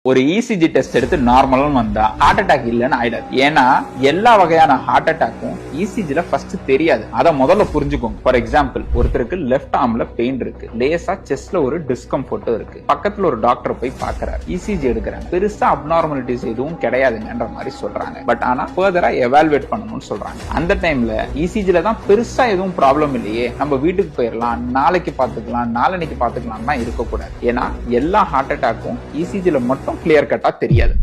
ஒரு ECG test எடுத்து நார்மலான்னு வந்தா ஹார்ட் அட்டாக் இல்லைன்னு ஆயிடாது. ஏன்னா எல்லா வகையான ஹார்ட் அட்டாக்கும் இசிஜில ஃபர்ஸ்ட் தெரியாது. அதை முதல்ல புரிஞ்சுக்கோங்க. ஃபார் எக்ஸாம்பிள், ஒருத்தருக்கு லெஃப்ட் ஆர்ம்ல பெயின் இருக்கு, லேசா செஸ்ட்ல ஒரு டிஸ்கம்ஃபர்ட் இருக்கு. பக்கத்துல ஒரு டாக்டர் போய் பாக்குறாரு, இசிஜி எடுக்கிறாங்க, பெருசா அப்நார்மலிட்டிஸ் எதுவும் கிடையாதுங்கன்ற மாதிரி சொல்றாங்க. பட் ஆனா ஃபர்தரா எவாலுவேட் பண்ணணும்னு சொல்றாங்க. அந்த டைம்ல இசிஜில தான் பெருசா எதுவும் ப்ராப்ளம் இல்லையே, நம்ம வீட்டுக்கு போயிடலாம், நாளைக்கு பாத்துக்கலாம், நாளன்னைக்கு பாத்துக்கலாம் தான் இருக்கக்கூடாது. ஏன்னா எல்லா ஹார்ட் அட்டாக்கும் இசிஜில மட்டும் கிளியர் கட்டா தெரியாது.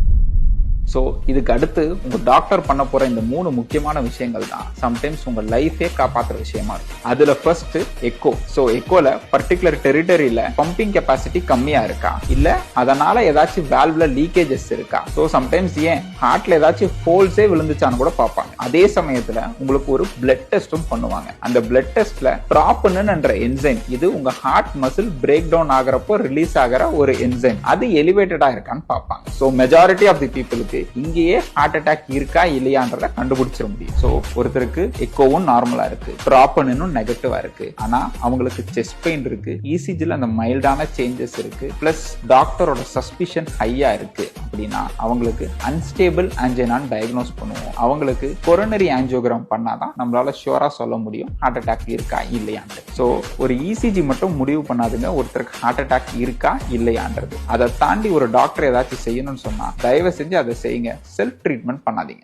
சோ இதுக்கு அடுத்து உங்க டாக்டர் பண்ண போற இந்த 3 முக்கியமான விஷயங்கள் தான் சம்டைம்ஸ் உங்க லைஃபே காப்பாத்துற விஷயமா இருக்கும். அதுல ஃபர்ஸ்ட் எக்கோ. சோ எக்கோல பர்டிகுலர் டெரிட்டரியில பம்பிங் கெப்பாசிட்டி கம்மியா இருக்கா, இல்ல அதனால ஏதாச்சும் வால்வ்ல லீக்கேஜஸ் இருக்கா. சோ சம்டைம்ஸ் ஏன் ஹார்ட்ல ஏதாச்சும் ஹோல்ஸே விழுந்துச்சான்னு கூட பார்ப்பாங்க. அதே சமயத்துல உங்களுக்கு ஒரு பிளட் டெஸ்டும் பண்ணுவாங்க. அந்த பிளட் டெஸ்ட்ல ட்ராப்பனின்ன்ற என்சைம், இது உங்க ஹார்ட் மசில் பிரேக் டவுன் ஆகிறப்போ ரிலீஸ் ஆகிற ஒரு என்சைம், அது எலிவேட்டடா இருக்கான்னு பார்ப்பாங்க. சோ மெஜாரிட்டி ஆஃப் தி பீப்புளுக்கு இங்கேயே ஹார்ட் அட்டாக் இருக்கா இல்லையான்றத கண்டுபிடிச்சிட முடியும். சோ ஒருத்தருக்கு எக்கோவும் நார்மலா இருக்கு, ட்ராப்பனினும் நெகட்டிவா இருக்கு, ஆனா அவங்களுக்கு செஸ்ட் பெயின் இருக்கு, இசிஜில அந்த மைல்டான சேஞ்சஸ் இருக்கு, பிளஸ் டாக்டரோட சஸ்பிஷன் ஹையா இருக்கு அப்படின்னா அவங்களுக்கு அன்ஸ்டேபிள் ஆன்ஜினான்னு டயக்னோஸ் பண்ணுவோம். அவங்களுக்கு கொரோனரி ஆஞ்சியோகிராம் பண்ணாதான் நம்மளால ஷூரா சொல்ல முடியும் ஹார்ட் அட்டாக் இருக்கா இல்லையான்ட்டு. சோ ஒரு இசிஜி மட்டும் முடிவு பண்ணாதுங்க ஒருத்தருக்கு ஹார்ட் அட்டாக் இருக்கா இல்லையான்றது. அதை தாண்டி ஒரு டாக்டர் ஏதாச்சும் செய்யணும்னு சொன்னா தயவு செஞ்சு அதை செய்யுங்க. செல்ஃப் ட்ரீட்மெண்ட் பண்ணாதீங்க.